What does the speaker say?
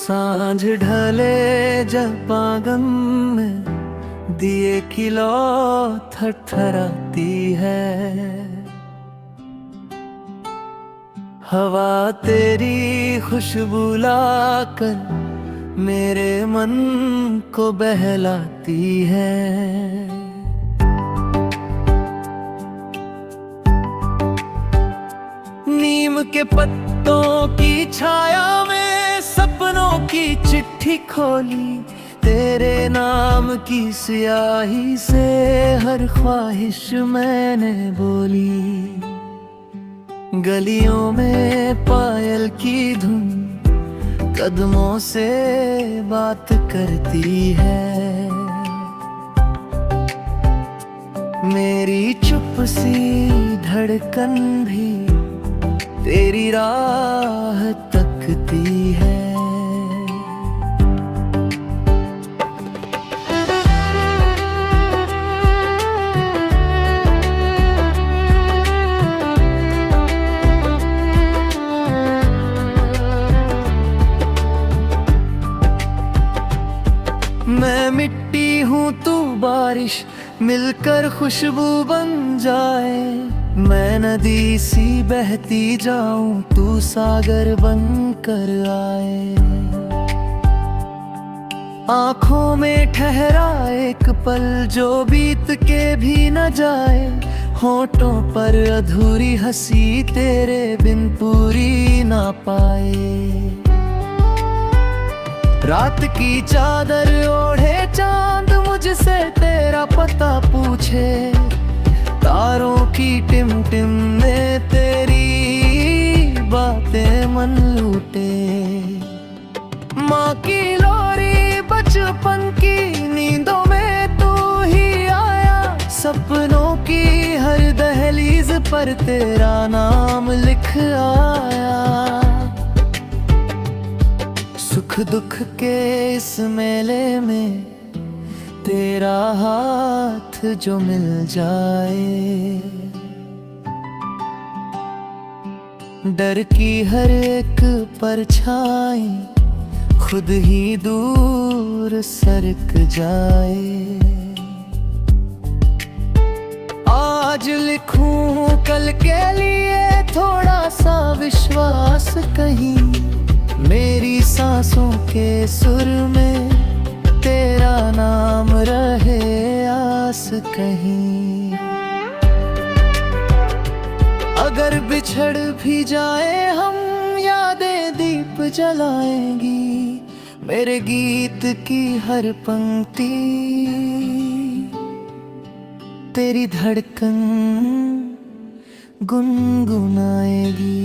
सांझ ढले जब आंगन में दिए की लौ थरथराती है। हवा तेरी खुशबू लाकर मेरे मन को बहलाती है। नीम के पत्तों की छाया में सपनों की चिट्ठी खोली, तेरे नाम की स्याही से हर ख्वाहिश मैंने बोली। गलियों में पायल की धुन कदमों से बात करती है। मेरी चुप सी धड़कन भी तेरी राह तकती है। मैं मिट्टी हूँ तू बारिश, मिलकर खुशबू बन जाए। मैं नदी सी बहती जाऊं, तू सागर बन कर आए। आँखों में ठहरा एक पल जो बीत के भी न जाए। होठों पर अधूरी हंसी तेरे बिन पूरी ना पाए। रात की चादर ओढ़े चांद मुझसे तेरा पता पूछे। तारों की टिमटिम में तेरी बातें मन लूटे। माँ की लोरी बचपन की नींदों में तू ही आया। सपनों की हर दहलीज पर तेरा नाम लिख आया। सुख दुख के इस मेले में तेरा हाथ जो मिल जाए। डर की हर एक परछाई खुद ही दूर सरक जाए। आज लिखूं कल के लिए थोड़ा सा विश्वास कहीं। मेरी सांसों के सुर में तेरा नाम रहे आस कहीं। अगर बिछड़ भी जाए हम यादें दीप जलाएंगी। मेरे गीत की हर पंक्ति तेरी धड़कन गुनगुनाएगी।